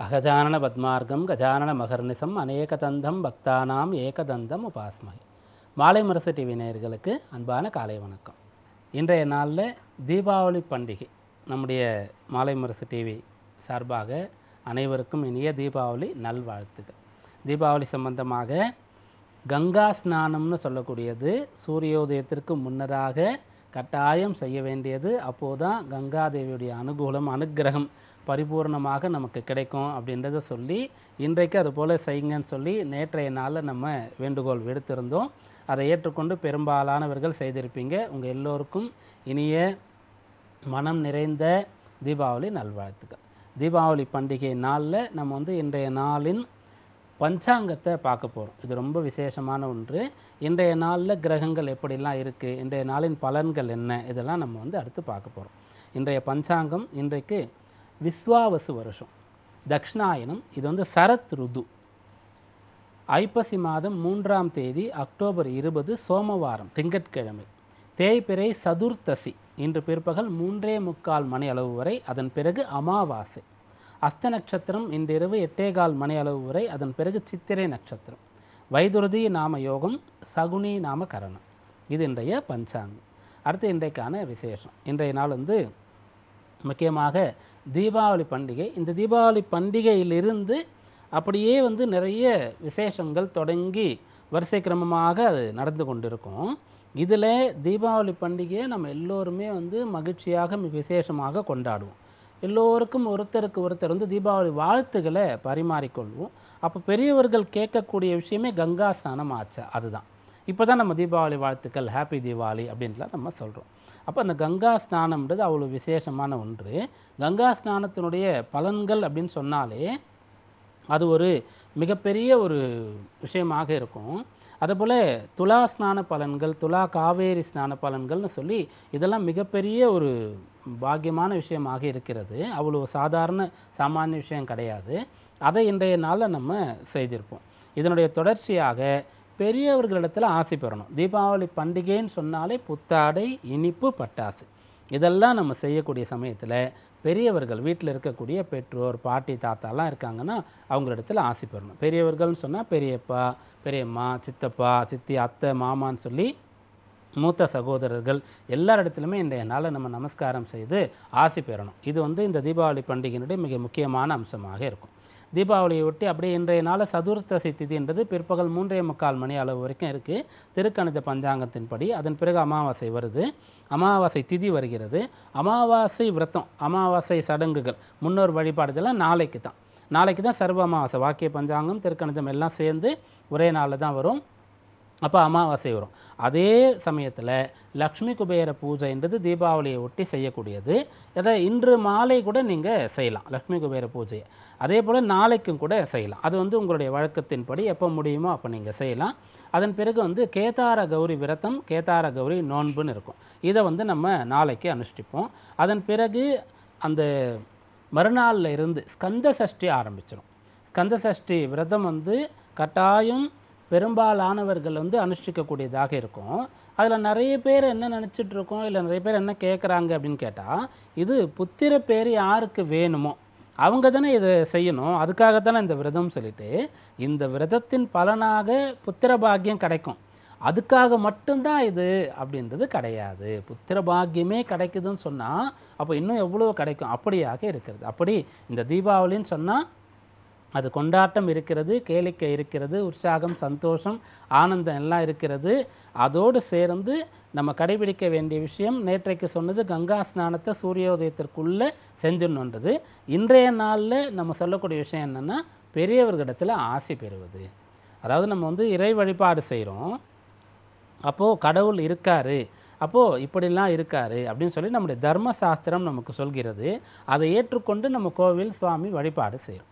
அகஜானன பத்மார்க்கம் கஜானன மகர்நிசம் அநேகதந்தம் பக்தானாம் ஏகதந்தம் உபாஸ்மகே. மாலை முரசு டிவி நேயர்களுக்கு அன்பான காலை வணக்கம். இன்றைய நாளில் தீபாவளி பண்டிகை. நம்முடைய மாலை முரசு டிவி சார்பாக அனைவருக்கும் இனிய தீபாவளி நல்வாழ்த்துக்கள். தீபாவளி சம்பந்தமாக கங்கா ஸ்நானம்னு சொல்லக்கூடியது சூரியோதயத்திற்கு முன்னராக கட்டாயம் செய்ய வேண்டியது. அப்போதான் கங்காதேவியுடைய அனுகிரகம் பரிபூர்ணமாக நமக்கு கிடைக்கும் அப்படின்றத சொல்லி இன்றைக்கு அதுபோல் செய்யுங்கன்னு சொல்லி நேற்றைய நாளில் நம்ம வேண்டுகோள் விடுத்திருந்தோம். அதை ஏற்றுக்கொண்டு பெரும்பாலானவர்கள் செய்திருப்பீங்க. உங்கள் எல்லோருக்கும் இனிய மனம் நிறைந்த தீபாவளி நல்வாழ்த்துக்கள். தீபாவளி பண்டிகை நாளில் நம்ம இன்றைய நாளின் பஞ்சாங்கத்தை பார்க்க போகிறோம். இது ரொம்ப விசேஷமான ஒன்று. இன்றைய நாளில் கிரகங்கள் எப்படிலாம் இருக்குது, இன்றைய நாளின் பலன்கள் என்ன, இதெல்லாம் நம்ம அடுத்து பார்க்க போகிறோம். இன்றைய பஞ்சாங்கம் இன்றைக்கு விஸ்வாவசு வருஷம் தக்ஷிணாயனம். இது சரத் ருது. ஐப்பசி மாதம் 3ஆம் தேதி அக்டோபர் 20 சோமவாரம் திங்கட்கிழமை. தேய்பிறை சதுர்த்தசி இன்று பிற்பகல் 3:45 மணி அளவு வரை. அதன் பிறகு அமாவாசை. அஸ்த நட்சத்திரம் இன்றிரவு 8:15 மணி அளவு வரை. அதன் பிறகு சித்திரை நட்சத்திரம். வைதுருதி நாம யோகம், சகுனி நாம கரணம். இது இன்றைய பஞ்சாங்கம். அடுத்து இன்றைக்கான விசேஷம். இன்றைய நாள் முக்கியமாக தீபாவளி பண்டிகை. இந்த தீபாவளி பண்டிகையிலிருந்து அப்படியே நிறைய விசேஷங்கள் தொடங்கி வரிசை கிரமமாக அது நடந்து கொண்டிருக்கும். இதில் தீபாவளி பண்டிகையை நம்ம எல்லோருமே மகிழ்ச்சியாக விசேஷமாக கொண்டாடுவோம். எல்லோருக்கும் ஒருத்தருக்கு ஒருத்தர் தீபாவளி வாழ்த்துக்களை பரிமாறிக்கொள்வோம். அப்போ பெரியவர்கள் கேட்கக்கூடிய விஷயமே கங்கா ஸ்நானம் ஆச்சா, அதுதான். இப்போ தான் நம்ம தீபாவளி வாழ்த்துக்கள், ஹாப்பி தீபாவளி அப்படின்லாம் நம்ம சொல்கிறோம். அப்போ அந்த கங்கா ஸ்நானம்ன்றது அவ்வளோ விசேஷமான ஒன்று. கங்கா ஸ்நானத்தினுடைய பலன்கள் அப்படின்னு சொன்னாலே அது ஒரு மிகப்பெரிய ஒரு விஷயமாக இருக்கும். அதுபோல் துலா ஸ்நான பலன்கள், துலா காவேரி ஸ்நான பலன்கள்னு சொல்லி இதெல்லாம் மிகப்பெரிய ஒரு பாக்கியமான விஷயமாக இருக்கிறது. அவ்வளோ சாமானிய விஷயம் கிடையாது. அதை இன்றைய நாளில் நம்ம செய்திருப்போம். இதனுடைய தொடர்ச்சியாக பெரியவர்களிடத்தில் ஆசை பெறணும். தீபாவளி பண்டிகைன்னு சொன்னாலே புத்தாடை, இனிப்பு, பட்டாசு இதெல்லாம் நம்ம செய்யக்கூடிய சமயத்தில் பெரியவர்கள் வீட்டில் இருக்கக்கூடிய பெற்றோர், பாட்டி, தாத்தாலாம் இருக்காங்கன்னா அவங்களிடத்தில் ஆசை பெறணும். பெரியவர்கள்னு சொன்னால் பெரியப்பா, பெரியம்மா, சித்தப்பா, சித்தி, அத்தை, மாமான்னு சொல்லி மூத்த சகோதரர்கள் எல்லாரிடத்துலையுமே இன்றைய நாளில் நம்ம நமஸ்காரம் செய்து ஆசை பெறணும். இது இந்த தீபாவளி பண்டிகையினுடைய மிக முக்கியமான அம்சமாக இருக்கும். தீபாவளியை ஒட்டி அப்படியே இன்றைய நாள் சதுர்த்தசி திதின்றது பிற்பகல் 3:45 மணி அளவு வரைக்கும் இருக்குது திருக்கணித பஞ்சாங்கத்தின்படி. அதன் பிறகு அமாவாசை வருது. அமாவாசை திதி வருகிறது. அமாவாசை விரதம், அமாவாசை சடங்குகள், முன்னோர் வழிபாடுதெல்லாம் நாளைக்கு தான் சர்வ அமாவாசை. வாக்கிய பஞ்சாங்கம், திருக்கணிதம் எல்லாம் சேர்ந்து ஒரே நாளில் தான் வரும். அப்போ அமாவாசை வரும். அதே சமயத்தில் லக்ஷ்மி குபேர பூஜைன்றது தீபாவளியை ஒட்டி செய்யக்கூடியது. அதை இன்று மாலை கூட நீங்கள் செய்யலாம், லக்ஷ்மி குபேர பூஜையை. அதே போல் நாளைக்கும் கூட செய்யலாம். அது உங்களுடைய வழக்கத்தின்படி எப்போ முடியுமோ அப்போ நீங்கள் செய்யலாம். அதன் பிறகு கேதார கௌரி விரதம், கேதார கௌரி நோன்புன்னு இருக்கும். இதை நம்ம நாளைக்கு அனுஷ்டிப்போம். அதன் பிறகு அந்த மறுநாளில் இருந்து ஸ்கந்த சஷ்டி ஆரம்பிச்சிடும். ஸ்கந்த சஷ்டி விரதம் கட்டாயம் பெரும்பாலானவர்கள் அனுஷ்டிக்கக்கூடியதாக இருக்கும். அதில் நிறைய பேர் என்ன நினச்சிட்ருக்கோம், இல்லை நிறைய பேர் என்ன கேட்குறாங்க அப்படின்னு கேட்டால், இது புத்திர பேர் யாருக்கு வேணுமோ அவங்க தானே இதை செய்யணும், அதுக்காகத்தானே இந்த விரதம் சொல்லிட்டு, இந்த விரதத்தின் பலனாக புத்திர பாக்கியம் கிடைக்கும், அதுக்காக மட்டும்தான் இது அப்படின்றது கிடையாது. புத்திர பாக்கியமே கிடைக்குதுன்னு சொன்னால் அப்போ இன்னும் எவ்வளோ கிடைக்கும், அப்படியாக இருக்கிறது. அப்படி இந்த தீபாவளின்னு சொன்னால் அது கொண்டாட்டம் இருக்கிறது, கேளிக்கை இருக்கிறது, உற்சாகம், சந்தோஷம், ஆனந்தம் எல்லாம் இருக்கிறது. அதோடு சேர்ந்து நம்ம கடைபிடிக்க வேண்டிய விஷயம் நேற்றைக்கு சொன்னது கங்கா ஸ்நானத்தை சூரியோதயத்திற்குள்ளே செஞ்சிடணுன்றது. இன்றைய நாளில் நம்ம சொல்லக்கூடிய விஷயம் என்னென்னா பெரியவர்களிடத்தில் ஆசை பெறுவது. அதாவது நம்ம இறை வழிபாடு செய்கிறோம், அப்போது கடவுள் இருக்கார், அப்போது இப்படிலாம் இருக்கார் அப்படின்னு சொல்லி நம்முடைய தர்மசாஸ்திரம் நமக்கு சொல்கிறது. அதை ஏற்றுக்கொண்டு நம்ம கோவில் சுவாமி வழிபாடு செய்கிறோம்.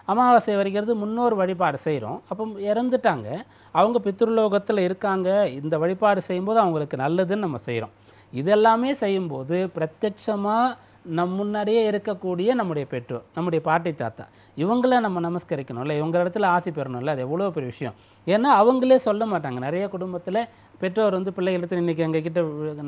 அமாவாசை வருகிறது, முன்னோர் வழிபாடு செய்கிறோம். அப்போ இறந்துட்டாங்க, அவங்க பித்ருலோகத்தில் இருக்காங்க, இந்த வழிபாடு செய்யும்போது அவங்களுக்கு நல்லதுன்னு நம்ம செய்கிறோம். இதெல்லாமே செய்யும்போது பிரத்யட்சமாக நம் முன்னாடியே இருக்கக்கூடிய நம்முடைய பெற்றோர், நம்முடைய பாட்டி தாத்தா, இவங்கள நம்ம நமஸ்கரிக்கணும்ல, இவங்க இடத்துல ஆசி பெறணும்ல, அது எவ்வளோ பெரிய விஷயம். ஏன்னா அவங்களே சொல்ல மாட்டாங்க. நிறைய குடும்பத்தில் பெற்றோர் வந்து பிள்ளைகளுக்கு இன்றைக்கி எங்ககிட்ட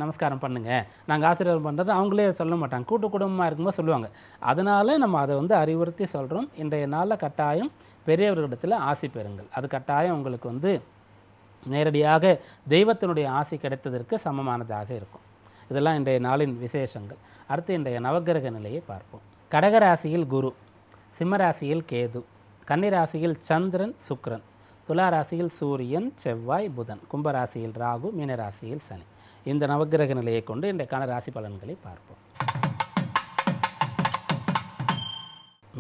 நமஸ்காரம் பண்ணுங்கள், நாங்கள் ஆசீர்வாதம் பண்ணுறது அவங்களே சொல்ல மாட்டாங்க. கூட்டு குடும்பமாக இருக்கும்போது சொல்லுவாங்க. அதனால் நம்ம அதை வந்து அறிவுறுத்தி சொல்கிறோம். இன்றைய நாளில் கட்டாயம் பெரியவர்களிடத்தில் ஆசி பெறுங்கள். அது கட்டாயம் உங்களுக்கு வந்து நேரடியாக தெய்வத்தினுடைய ஆசி கிடைத்ததற்கு சமமானதாக இருக்கும். இதெல்லாம் இன்றைய நாளின் விசேஷங்கள். அடுத்து இன்றைய நவக்கிரக நிலையை பார்ப்போம். கடகராசியில் குரு, சிம்மராசியில் கேது, கன்னிராசியில் சந்திரன் சுக்கிரன், துலா ராசியில் சூரியன் செவ்வாய் புதன், கும்பராசியில் ராகு, மீனராசியில் சனி. இந்த நவக்கிரக நிலையை கொண்டு இன்றைக்கான ராசி பலன்களை பார்ப்போம்.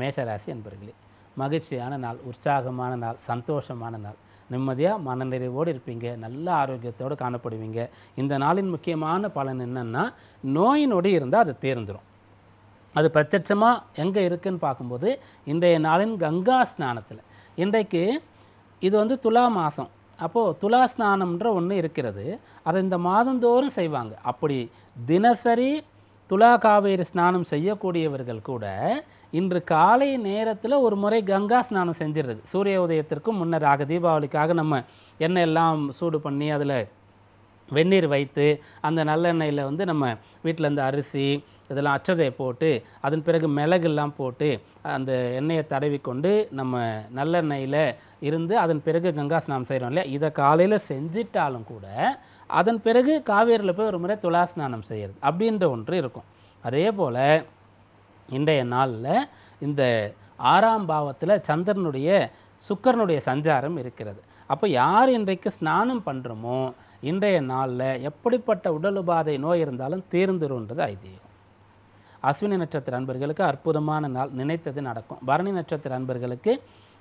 மேஷராசி என்பர்களே, மகிழ்ச்சியான நாள், உற்சாகமான நாள், சந்தோஷமான நாள், நிம்மதியாக மனநிறைவோடு இருப்பீங்க, நல்ல ஆரோக்கியத்தோடு காணப்படுவீங்க. இந்த நாளின் முக்கியமான பலன் என்னென்னா, நோய் நொடி இருந்தால் அது தீர்ந்துடும். அது பிரத்யட்சமாக எங்கே இருக்குதுன்னு பார்க்கும்போது இன்றைய நாளின் கங்கா ஸ்நானத்தில். இன்றைக்கு இது வந்து துலா மாதம், அப்போது துலா ஸ்நானம்ன்ற ஒன்று இருக்கிறது. அதை இந்த மாதந்தோறும் செய்வாங்க. அப்படி தினசரி துலா காவேரி ஸ்நானம் செய்யக்கூடியவர்கள் கூட இன்று காலை நேரத்தில் ஒரு முறை கங்கா ஸ்நானம் செஞ்சிடுறது. சூரிய உதயத்திற்கும் முன்னராக தீபாவளிக்காக நம்ம எண்ணெய் எல்லாம் சூடு பண்ணி அதில் வெந்நீர் வைத்து அந்த நல்லெண்ணெயில் வந்து நம்ம வீட்டில் இருந்து அரிசி இதெல்லாம் அச்சதை போட்டு அதன் பிறகு மிளகுலாம் போட்டு அந்த எண்ணெயை தடவி கொண்டு நம்ம நல்லெண்ணெயில் இருந்து அதன் பிறகு கங்கா ஸ்நானம் செய்கிறோம் இல்லையா, இதை காலையில் செஞ்சிட்டாலும் கூட அதன் பிறகு காவேரியில் போய் ஒரு முறை துலா ஸ்நானம் செய்கிறது அப்படின்ற ஒன்று இருக்கும். அதே போல் இன்றைய நாளில் இந்த 6ஆம் பாவத்தில் சந்திரனுடைய சுக்கிரனுடைய சஞ்சாரம் இருக்கிறது. அப்போ யார் இன்றைக்கு ஸ்நானம் பண்ணுறோமோ இன்றைய நாளில் எப்படிப்பட்ட உடல் உபாதை நோய் இருந்தாலும் தீர்ந்துருன்றது ஐதீகம். அஸ்வினி நட்சத்திர அன்பர்களுக்கு அற்புதமான நாள், நினைத்தது நடக்கும். பரணி நட்சத்திர அன்பர்களுக்கு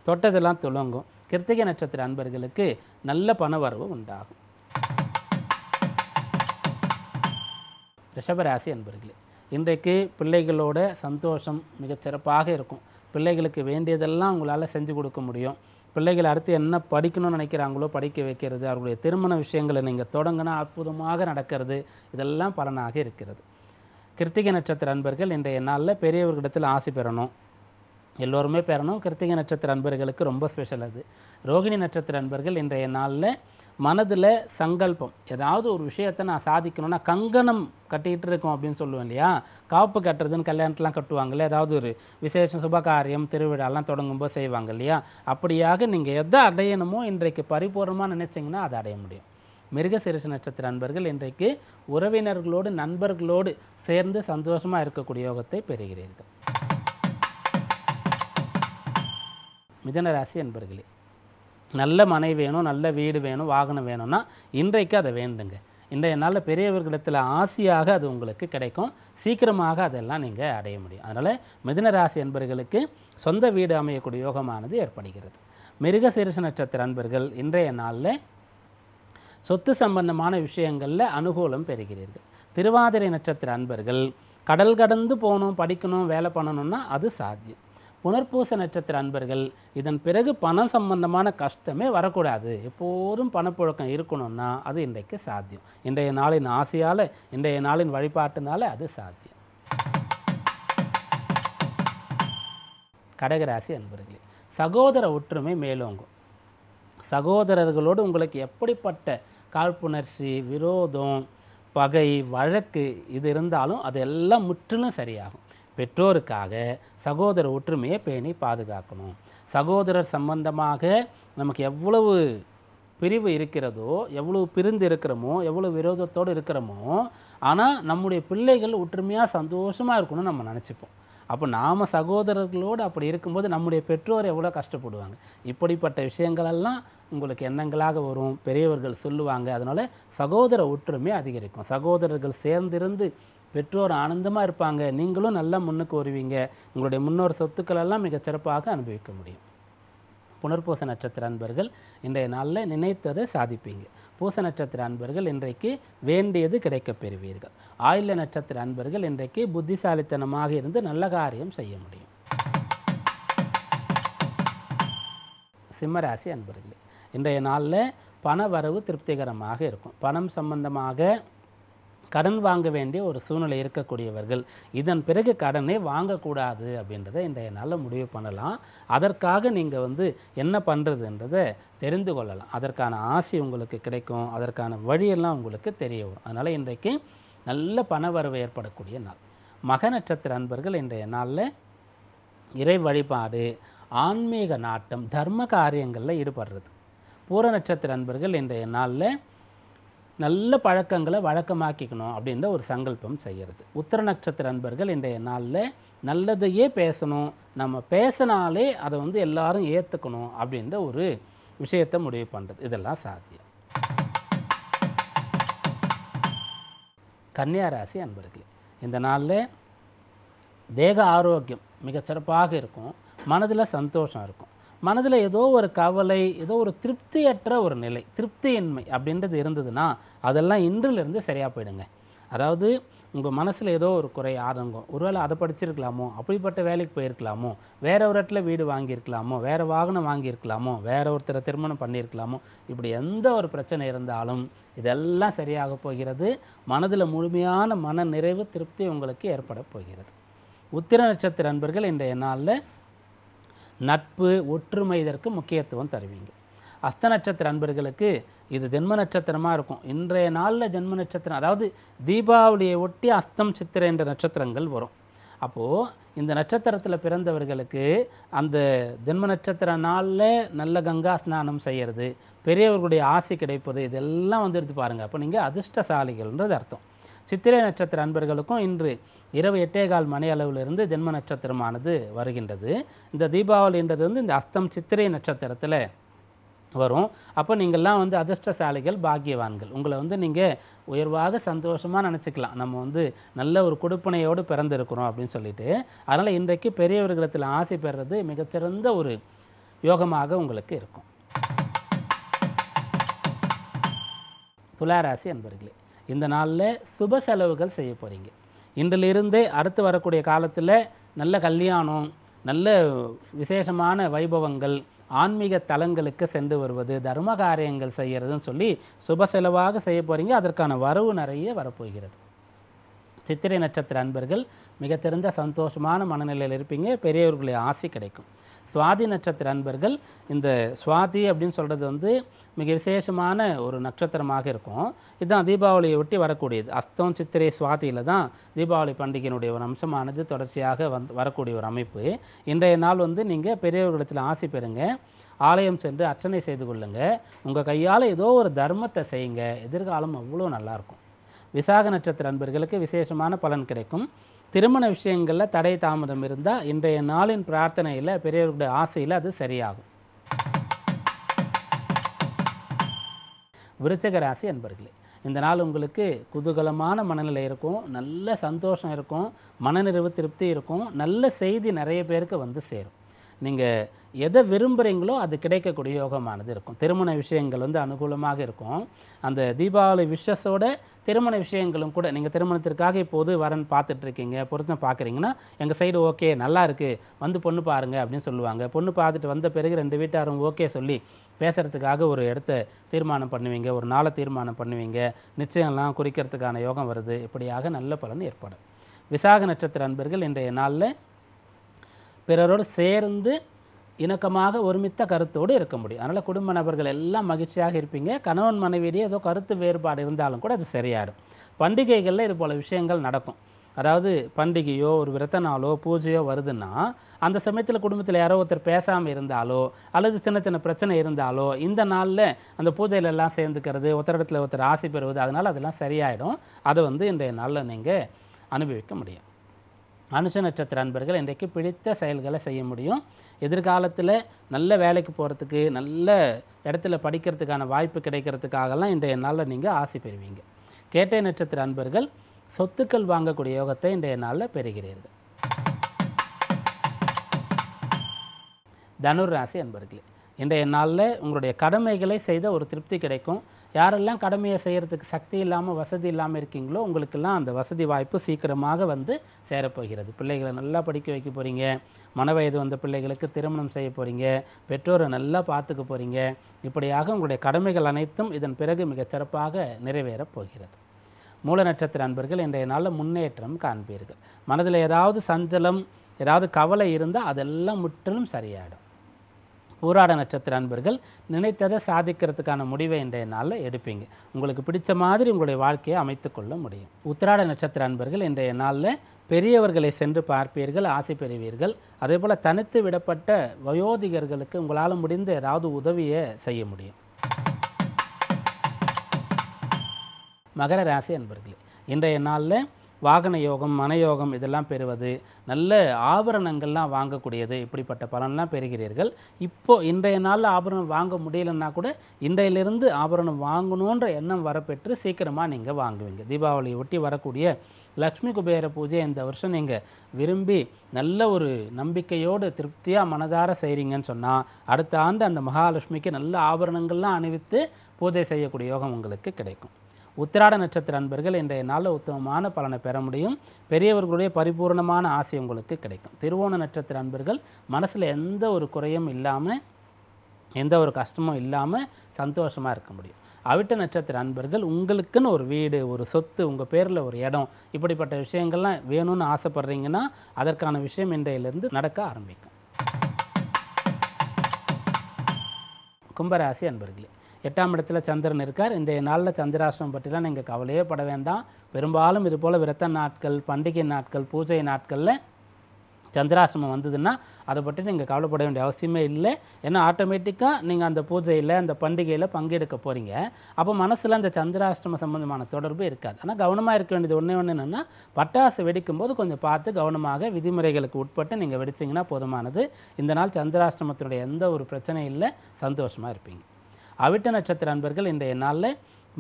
தொட்டதெல்லாம் துலங்கும். கிருத்திகை நட்சத்திர அன்பர்களுக்கு நல்ல பணவரவு உண்டாகும். ரிஷபராசி அன்பர்களே, இன்றைக்கு பிள்ளைகளோட சந்தோஷம் மிகச்சிறப்பாக இருக்கும். பிள்ளைகளுக்கு வேண்டியதெல்லாம் உங்களால் செஞ்சு கொடுக்க முடியும். பிள்ளைகள் அடுத்து என்ன படிக்கணும்னு நினைக்கிறாங்களோ படிக்க வைக்கிறது, அவர்களுடைய திருமண விஷயங்களை நீங்கள் தொடங்கினா அற்புதமாக நடக்கிறது, இதெல்லாம் பலனாக இருக்கிறது. கிருத்திகை நட்சத்திர அன்பர்கள் இன்றைய நாளில் பெரியவர்களிடத்தில் ஆசி பெறணும், எல்லோருமே பெறணும். கிருத்திகை நட்சத்திர அன்பர்களுக்கு ரொம்ப ஸ்பெஷல் அது. ரோகிணி நட்சத்திர அன்பர்கள் இன்றைய நாளில் மனதில் சங்கல்பம், ஏதாவது ஒரு விஷயத்தை நான் சாதிக்கணும்னா கங்கணம் கட்டிகிட்டு இருக்கோம் அப்படின்னு சொல்லுவேன் இல்லையா, காப்பு கட்டுறதுன்னு கல்யாணத்தெலாம் கட்டுவாங்கள்ல, ஏதாவது ஒரு விசேஷம் சுபகாரியம் திருவிழாலாம் தொடங்கும்போது செய்வாங்க இல்லையா, அப்படியாக நீங்கள் எதை அடையணுமோ இன்றைக்கு பரிபூர்ணமாக நினைச்சிங்கன்னா அதை அடைய முடியும். மிருகசீரிஷ நட்சத்திர அன்பர்கள் இன்றைக்கு உறவினர்களோடு நண்பர்களோடு சேர்ந்து சந்தோஷமாக இருக்கக்கூடிய யோகத்தை பெறுகிறீர்கள். மிதுனராசி அன்பர்களே, நல்ல மனை வேணும், நல்ல வீடு வேணும், வாகனம் வேணும்னா இன்றைக்கு அதை வேண்டுங்க. இன்றைய நாளில் பெரியவர்களிடத்தில் ஆசையாக அது உங்களுக்கு கிடைக்கும், சீக்கிரமாக அதெல்லாம் நீங்கள் அடைய முடியும். அதனால் மிதுனராசி அன்பர்களுக்கு சொந்த வீடு அமையக்கூடிய யோகமானது ஏற்படுகிறது. மிருகசீரிஷ நட்சத்திர அன்பர்கள் இன்றைய நாளில் சொத்து சம்பந்தமான விஷயங்களில் அனுகூலம் பெறுகிறீர்கள். திருவாதிரை நட்சத்திர அன்பர்கள் கடல் கடந்து போகணும், படிக்கணும், வேலை பண்ணணும்னா அது சாத்தியம். புனர்பூச நட்சத்திர அன்பர்கள் இதன் பிறகு பணம் சம்பந்தமான கஷ்டமே வரக்கூடாது, எப்போதும் பணப்புழக்கம் இருக்கணும்னா அது இன்றைக்கு சாத்தியம். இன்றைய நாளின் ஆசையால், இன்றைய நாளின் வழிபாட்டினால அது சாத்தியம். கடகராசி அன்பர்களே, சகோதர ஒற்றுமை மேலோங்கும். சகோதரர்களோடு உங்களுக்கு எப்படிப்பட்ட காழ்ப்புணர்ச்சி, விரோதம், பகை, வழக்கு இது இருந்தாலும் அதெல்லாம் முற்றிலும் சரியாகும். பெற்றோருக்காக சகோதர ஒற்றுமையை பேணி பாதுகாக்கணும். சகோதரர் சம்பந்தமாக நமக்கு எவ்வளவு பிரிவு இருக்கிறதோ, எவ்வளவு பிரிந்து இருக்கிறோமோ, எவ்வளவு விரோதத்தோடு இருக்கிறோமோ, ஆனால் நம்முடைய பிள்ளைகள் ஒற்றுமையாக சந்தோஷமாக இருக்கணும்னு நம்ம நினச்சிப்போம். அப்போ நாம் சகோதரர்களோடு அப்படி இருக்கும்போது நம்முடைய பெற்றோர் எவ்வளோ கஷ்டப்படுவாங்க. இப்படிப்பட்ட விஷயங்களெல்லாம் உங்களுக்கு எண்ணங்களாக வரும், பெரியவர்கள் சொல்லுவாங்க. அதனால் சகோதர ஒற்றுமை அதிகரிக்கும். சகோதரர்கள் சேர்ந்திருந்து பெற்றோர் ஆனந்தமாக இருப்பாங்க, நீங்களும் நல்லா முன்னுக்கு வருவீங்க, உங்களுடைய முன்னோர் சொத்துக்களெல்லாம் மிக சிறப்பாக அனுபவிக்க முடியும். புனர்பூச நட்சத்திர அன்பர்கள் இன்றைய நாளில் நினைத்ததை சாதிப்பீங்க. பூச நட்சத்திர அன்பர்கள் இன்றைக்கு வேண்டியது கிடைக்கப் பெறுவீர்கள். ஆயில்ய நட்சத்திர அன்பர்கள் இன்றைக்கு புத்திசாலித்தனமாக இருந்து நல்ல காரியம் செய்ய முடியும். சிம்மராசி அன்பர்களே, இன்றைய நாளில் பண வரவு திருப்திகரமாக இருக்கும். பணம் சம்பந்தமாக கடன் வாங்க வேண்டிய ஒரு சூழ்நிலை இருக்கக்கூடியவர்கள் இதன் பிறகு கடனே வாங்கக்கூடாது அப்படின்றத இன்றைய நாளில் முடிவு பண்ணலாம். அதற்காக நீங்கள் வந்து என்ன பண்ணுறதுன்றதை தெரிந்து கொள்ளலாம். அதற்கான ஆசை உங்களுக்கு கிடைக்கும், அதற்கான வழியெல்லாம் உங்களுக்கு தெரிய வரும். அதனால் இன்றைக்கு நல்ல பணவரவு ஏற்படக்கூடிய நாள். மக நட்சத்திர அன்பர்கள் இன்றைய நாளில் இறை வழிபாடு, ஆன்மீக நாட்டம், தர்ம காரியங்களில் ஈடுபடுறது. பூர நட்சத்திர அன்பர்கள் இன்றைய நாளில் நல்ல பழக்கங்களை வழக்கமாக்கிக்கணும் அப்படின்ற ஒரு சங்கல்பம் செய்கிறது. உத்திர நட்சத்திர அன்பர்கள் இன்றைய நாளில் நல்லதையே பேசணும், நம்ம பேசினாலே அதை வந்து எல்லாரும் ஏற்றுக்கணும் அப்படின்ற ஒரு விஷயத்தை முடிவு பண்ணுறது. இதெல்லாம் சாத்தியம். கன்னியா ராசி அன்பர்களே, இந்த நாளில் தேக ஆரோக்கியம் மிகச்சிறப்பாக இருக்கும், மனதில் சந்தோஷம் இருக்கும். மனதில் ஏதோ ஒரு கவலை, ஏதோ ஒரு திருப்தியற்ற ஒரு நிலை, திருப்தியின்மை அப்படின்றது இருந்ததுன்னா அதெல்லாம் இன்றிலிருந்து சரியாக போயிடுங்க. அதாவது உங்கள் மனசில் ஏதோ ஒரு குறை ஆதங்கம், ஒருவேளை அதை படிச்சிருக்கலாமோ, அப்படிப்பட்ட வேலைக்கு போயிருக்கலாமோ, வேற ஒரு இடத்துல வீடு வாங்கியிருக்கலாமோ, வேறு வாகனம் வாங்கியிருக்கலாமோ, வேற ஒருத்தரை திருமணம் பண்ணியிருக்கலாமோ, இப்படி எந்த ஒரு பிரச்சனை இருந்தாலும் இதெல்லாம் சரியாக போகிறது. மனதில் முழுமையான மன நிறைவு, திருப்தி உங்களுக்கு ஏற்பட போகிறது. உத்திர நட்சத்திர அன்பர்கள் இன்றைய நாளில் நட்பு, ஒற்றுமை இதற்கு முக்கியத்துவம் தருவீங்க. அஸ்த நட்சத்திர அன்பர்களுக்கு இது ஜென்ம நட்சத்திரமாக இருக்கும். இன்றைய நாளில் ஜென்ம நட்சத்திரம், அதாவது தீபாவளியை ஒட்டி அஸ்தம், சித்திரை என்ற நட்சத்திரங்கள் வரும். அப்போது இந்த நட்சத்திரத்தில் பிறந்தவர்களுக்கு அந்த ஜென்ம நட்சத்திர நாளில் நல்ல கங்கா ஸ்நானம் செய்கிறது, பெரியவர்களுடைய ஆசை கிடைப்பது, இதெல்லாம் வந்துடுது பாருங்கள். அப்போ நீங்கள் அதிர்ஷ்டசாலிகள்ன்றது அர்த்தம். சித்திரை நட்சத்திர அன்பர்களுக்கும் இன்று இரவு 8:15 மணி அளவிலிருந்து ஜென்ம நட்சத்திரமானது வருகின்றது. இந்த தீபாவளின்றது வந்து இந்த அஸ்தம் சித்திரை நட்சத்திரத்தில் வரும். அப்போ நீங்கள்லாம் வந்து அதிர்ஷ்டசாலிகள், பாக்கியவான்கள். உங்களை வந்து நீங்கள் உயர்வாக சந்தோஷமாக நினச்சிக்கலாம். நம்ம வந்து நல்ல ஒரு கொடுப்பனையோடு பிறந்திருக்கிறோம் அப்படின்னு சொல்லிட்டு. அதனால் இன்றைக்கு பெரியவர்களிடத்தில் ஆசை பெறுறது மிகச்சிறந்த ஒரு யோகமாக உங்களுக்கு இருக்கும். துளாராசி அன்பர்களே, இந்த நாளில் சுப செலவுகள் செய்ய போகிறீங்க. இன்றிலிருந்தே அடுத்து வரக்கூடிய காலத்தில் நல்ல கல்யாணம், நல்ல விசேஷமான வைபவங்கள், ஆன்மீக தலங்களுக்கு சென்று வருவது, தர்ம காரியங்கள் செய்கிறதுன்னு சொல்லி சுப செலவாக செய்ய போகிறீங்க. அதற்கான வரவு நிறைய வரப்போகிறது. சித்திரை நட்சத்திர அன்பர்கள் மிக தெரிந்த சந்தோஷமான மனநிலையில் இருப்பீங்க, பெரியவர்களுடைய ஆசை கிடைக்கும். சுவாதி நட்சத்திர அன்பர்கள், இந்த சுவாதி அப்படின்னு சொல்கிறது வந்து மிக விசேஷமான ஒரு நட்சத்திரமாக இருக்கும். இதுதான் தீபாவளியை ஒட்டி வரக்கூடியது. அஸ்தம், சித்திரை, சுவாதியில் தான் தீபாவளி பண்டிகையினுடைய ஒரு அம்சமானது தொடர்ச்சியாக வரக்கூடிய ஒரு அமைப்பு. இன்றைய நாள் வந்து நீங்கள் பெரியவர்களிடத்தில் ஆசை பெறுங்க, ஆலயம் சென்று அர்ச்சனை செய்து கொள்ளுங்கள், உங்கள் கையால் ஏதோ ஒரு தர்மத்தை செய்யுங்க, எதிர்காலம் அவ்வளோ நல்லாயிருக்கும். விசாக நட்சத்திர அன்பர்களுக்கு விசேஷமான பலன் கிடைக்கும். திருமண விஷயங்களில் தடை தாமதம் இருந்தால் இன்றைய நாளின் பிரார்த்தனையில், பெரியவர்களுடைய ஆசையில் அது சரியாகும். விருச்சிக ராசி அன்பர்களே, இந்த நாள் உங்களுக்கு குதூகலமான மனநிலை இருக்கும், நல்ல சந்தோஷம் இருக்கும், மனநிறைவு, திருப்தி இருக்கும், நல்ல செய்தி நிறைய பேருக்கு வந்து சேரும். நீங்கள் எதை விரும்புகிறீங்களோ அது கிடைக்கக்கூடிய யோகமானது இருக்கும். திருமண விஷயங்கள் வந்து அனுகூலமாக இருக்கும். அந்த தீபாவளி விஷஸோட திருமண விஷயங்களும் கூட, நீங்கள் திருமணத்திற்காக இப்போது வரன் பார்த்துட்ருக்கீங்க, பொருத்தம் பார்க்குறீங்கன்னா எங்கள் சைடு ஓகே, நல்லா இருக்குது, வந்து பொண்ணு பாருங்கள் அப்படின்னு சொல்லுவாங்க. பொண்ணு பார்த்துட்டு வந்த பிறகு 2 வீட்டாரும் ஓகே சொல்லி பேசுகிறதுக்காக ஒரு இடத்த தீர்மானம் பண்ணுவீங்க, ஒரு நாளை தீர்மானம் பண்ணுவீங்க, நிச்சயம்லாம் குறிக்கிறதுக்கான யோகம் வருது. இப்படியாக நல்ல பலன் ஏற்படும். விசாக நட்சத்திர அன்பர்கள் இன்றைய நாளில் பிறரோடு சேர்ந்து இணக்கமாக ஒருமித்த கருத்தோடு இருக்க முடியும். அதனால் குடும்ப நபர்கள் எல்லாம் மகிழ்ச்சியாக இருப்பீங்க. கணவன் மனைவியிடையே ஏதோ கருத்து வேறுபாடு இருந்தாலும் கூட அது சரியாயிடும். பண்டிகைகளில் இது போல் விஷயங்கள் நடக்கும். அதாவது பண்டிகையோ ஒரு விரத நாளோ பூஜையோ வருதுன்னா அந்த சமயத்தில் குடும்பத்தில் யாரோ ஒருத்தர் பேசாமல் இருந்தாலோ அல்லது சின்ன சின்ன பிரச்சனை இருந்தாலோ இந்த நாளில் அந்த பூஜையிலெல்லாம் சேர்ந்துக்கிறது, ஒருத்தரிடத்தில் ஒருத்தர் ஆசை பெறுவது, அதனால் அதெல்லாம் சரியாயிடும். அதை வந்து இன்றைய நாளில் நீங்கள் அனுபவிக்க முடியும். அனுஷ நட்சத்திர அன்பர்கள் இன்றைக்கு பிடித்த செயல்களை செய்ய முடியும். எதிர்காலத்தில் நல்ல வேலைக்கு போகிறதுக்கு, நல்ல இடத்துல படிக்கிறதுக்கான வாய்ப்பு கிடைக்கிறதுக்காகலாம் இன்றைய நாளில் நீங்கள் ஆசை பெறுவீங்க. கேட்டை நட்சத்திர அன்பர்கள் சொத்துக்கள் வாங்கக்கூடிய யோகத்தை இன்றைய நாளில் பெறுகிறீர்கள். தனுர் ராசி அன்பர்களே, இன்றைய நாளில் உங்களுடைய கடமைகளை செய்த ஒரு திருப்தி கிடைக்கும். யாரெல்லாம் கடமையை செய்கிறதுக்கு சக்தி இல்லாமல், வசதி இல்லாமல் இருக்கீங்களோ உங்களுக்கெல்லாம் அந்த வசதி வாய்ப்பு சீக்கிரமாக வந்து சேரப்போகிறது. பிள்ளைகளை நல்லா படிக்க வைக்க போகிறீங்க, மனவயது வந்த பிள்ளைகளுக்கு திருமணம் செய்ய போகிறீங்க, பெற்றோரை நல்லா பார்த்துக்க போகிறீங்க. இப்படியாக உங்களுடைய கடமைகள் அனைத்தும் இதன் பிறகு மிக சிறப்பாக நிறைவேறப் போகிறது. மூல நட்சத்திர அன்பர்கள் இன்றைய நாளில் முன்னேற்றம் காண்பீர்கள். மனதில் ஏதாவது சஞ்சலம், ஏதாவது கவலை இருந்தால் அதெல்லாம் முற்றிலும் சரியாயிடும். பூராட நட்சத்திர அன்பர்கள் நினைத்ததை சாதிக்கிறதுக்கான முடிவை இன்றைய நாளில் எடுப்பீங்க. உங்களுக்கு பிடிச்ச மாதிரி உங்களுடைய வாழ்க்கையை அமைத்துக்கொள்ள முடியும். உத்திராட நட்சத்திர அன்பர்கள் இன்றைய நாளில் பெரியவர்களை சென்று பார்ப்பீர்கள், ஆசை பெறுவீர்கள். அதே போல் தனித்து விடப்பட்ட வயோதிகர்களுக்கு உங்களால் முடிந்த ஏதாவது உதவியை செய்ய முடியும். மகர ராசி அன்பர்களே, இன்றைய நாளில் வாகன யோகம், மனயோகம் இதெல்லாம் பெறுவது, நல்ல ஆபரணங்கள்லாம் வாங்கக்கூடியது, இப்படிப்பட்ட பலன்லாம் பெறுகிறீர்கள். இப்போது இன்றைய நாளில் ஆபரணம் வாங்க முடியலன்னா கூட இன்றையிலிருந்து ஆபரணம் வாங்கணுன்ற எண்ணம் வரப்பெற்று சீக்கிரமாக நீங்கள் வாங்குவீங்க. தீபாவளியை ஒட்டி வரக்கூடிய லக்ஷ்மி குபேர பூஜை இந்த வருஷம் நீங்கள் விரும்பி நல்ல ஒரு நம்பிக்கையோடு திருப்தியாக மனதார செய்கிறீங்கன்னு சொன்னால் அடுத்த ஆண்டு அந்த மகாலட்சுமிக்கு நல்ல ஆபரணங்கள்லாம் அணிவித்து பூஜை செய்யக்கூடிய யோகம் உங்களுக்கு கிடைக்கும். உத்திராட நட்சத்திர அன்பர்கள் இன்றைய நாளில் உத்தமமான பலனை பெற முடியும். பெரியவர்களுடைய பரிபூர்ணமான ஆசை உங்களுக்கு கிடைக்கும். திருவோண நட்சத்திர அன்பர்கள் மனசில் எந்த ஒரு குறையும் இல்லாமல், எந்த ஒரு கஷ்டமும் இல்லாமல் சந்தோஷமாக இருக்க முடியும். அவிட்ட நட்சத்திர அன்பர்கள் உங்களுக்குன்னு ஒரு வீடு, ஒரு சொத்து, உங்கள் பேரில் ஒரு இடம், இப்படிப்பட்ட விஷயங்கள்லாம் வேணும்னு ஆசைப்படுறீங்கன்னா அதற்கான விஷயம் இன்றையிலிருந்து நடக்க ஆரம்பிக்கும். கும்பராசி அன்பர்களே, 8ஆம் இடத்துல சந்திரன் இருக்கார். இந்த நாளில் சந்திராஷ்டிரமம் பற்றிலாம் நீங்கள் கவலையே பட வேண்டாம். பெரும்பாலும் இது போல் விரத நாட்கள், பண்டிகை நாட்கள், பூஜை நாட்களில் சந்திராஷ்டிரமம் வந்ததுன்னா அதை பற்றி நீங்கள் கவலைப்பட வேண்டிய அவசியமே இல்லை. ஏன்னா ஆட்டோமேட்டிக்காக நீங்கள் அந்த பூஜையில், அந்த பண்டிகையில் பங்கெடுக்க போகிறீங்க. அப்போ மனசில் அந்த சந்திராஷ்டிரம சம்பந்தமான தொடர்பு இருக்காது. ஆனால் கவனமாக இருக்க வேண்டியது ஒன்று என்னென்னா, பட்டாசு வெடிக்கும்போது கொஞ்சம் பார்த்து கவனமாக விதிமுறைகளுக்கு உட்பட்டு நீங்கள் வெடிச்சிங்கன்னா போதுமானது. இந்த நாள் சந்திராஷ்டிரமத்தினுடைய எந்த ஒரு பிரச்சனையும் இல்லை, சந்தோஷமாக இருப்பீங்க. அவிட்ட நட்சத்திர அன்பர்கள் இன்றைய நாளில்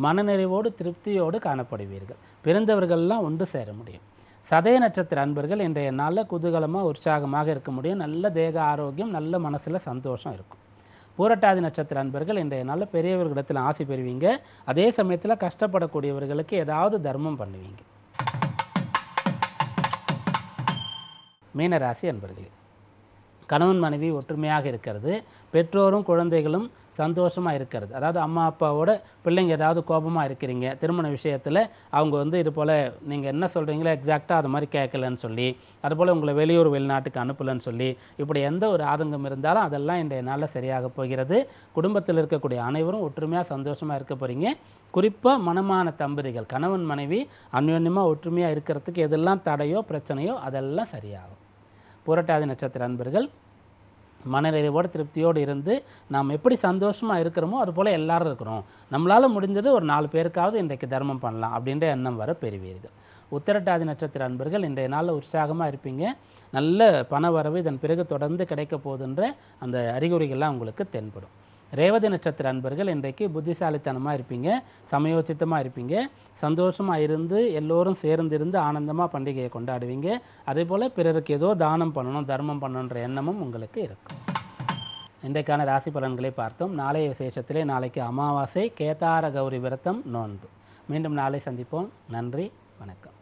மனநிறைவோடு திருப்தியோடு காணப்படுவீர்கள். பிறந்தவர்கள்லாம் ஒன்று சேர முடியும். சதய நட்சத்திர அன்பர்கள் இன்றைய நாளில் குதூகலமாக உற்சாகமாக இருக்க முடியும். நல்ல தேக ஆரோக்கியம், நல்ல மனசில் சந்தோஷம் இருக்கும். பூரட்டாதி நட்சத்திர அன்பர்கள் இன்றைய நாளில் பெரியவர்களிடத்தில் ஆசை பெறுவீங்க. அதே சமயத்தில் கஷ்டப்படக்கூடியவர்களுக்கு ஏதாவது தர்மம் பண்ணுவீங்க. மீனராசி அன்பர்களே, கணவன் மனைவி ஒற்றுமையாக இருக்கிறது, பெற்றோரும் குழந்தைகளும் சந்தோஷமாக இருக்கிறது. அதாவது அம்மா அப்பாவோட பிள்ளைங்க ஏதாவது கோபமாக இருக்கிறீங்க, திருமண விஷயத்தில் அவங்க இது போல் நீங்கள் என்ன சொல்கிறீங்களோ எக்ஸாக்டாக அது மாதிரி கேட்கலன்னு சொல்லி, அதுபோல் உங்களை வெளியூர் வெளிநாட்டுக்கு அனுப்பலன்னு சொல்லி, இப்படி எந்த ஒரு ஆதங்கம் இருந்தாலும் அதெல்லாம் இன்றைய நாளில் சரியாக போகிறது. குடும்பத்தில் இருக்கக்கூடிய அனைவரும் ஒற்றுமையாக சந்தோஷமாக இருக்க போகிறீங்க. குறிப்பாக மனமான தம்பதிகள், கணவன் மனைவி அந்யோன்யமாக ஒற்றுமையாக இருக்கிறதுக்கு எதெல்லாம் தடையோ பிரச்சனையோ அதெல்லாம் சரியாகும். புரட்டாதி நட்சத்திர அன்பர்கள் மனநிறைவோடு திருப்தியோடு இருந்து நாம் எப்படி சந்தோஷமாக இருக்கிறோமோ அதுபோல் எல்லாரும் இருக்கிறோம், நம்மளால் முடிஞ்சது ஒரு 4 பேருக்காவது இன்றைக்கு தர்மம் பண்ணலாம் அப்படின்ற எண்ணம் வர பெறுவீர்கள். உத்திரட்டாதி நட்சத்திர அன்பர்கள் இன்றைய நாளில் உற்சாகமாக இருப்பீங்க. நல்ல பண வரவு இதன் பிறகு தொடர்ந்து கிடைக்க போதுன்ற அந்த அறிகுறிகள்லாம் உங்களுக்கு தென்படும். ரேவதி நட்சத்திர அன்பர்கள் இன்றைக்கு புத்திசாலித்தனமாக இருப்பீங்க, சமயோசித்தமாக இருப்பீங்க, சந்தோஷமாக இருந்து எல்லோரும் சேர்ந்திருந்து ஆனந்தமாக பண்டிகையை கொண்டாடுவீங்க. அதே போல் பிறருக்கு ஏதோ தானம் பண்ணணும், தர்மம் பண்ணணுன்ற எண்ணமும் உங்களுக்கு இருக்கும். இன்றைக்கான ராசி பலன்களை பார்த்தோம். நாளைய விசேஷத்திலே நாளைக்கு அமாவாசை, கேதார கௌரி விரதம், நோன்பு. மீண்டும் நாளை சந்திப்போம். நன்றி, வணக்கம்.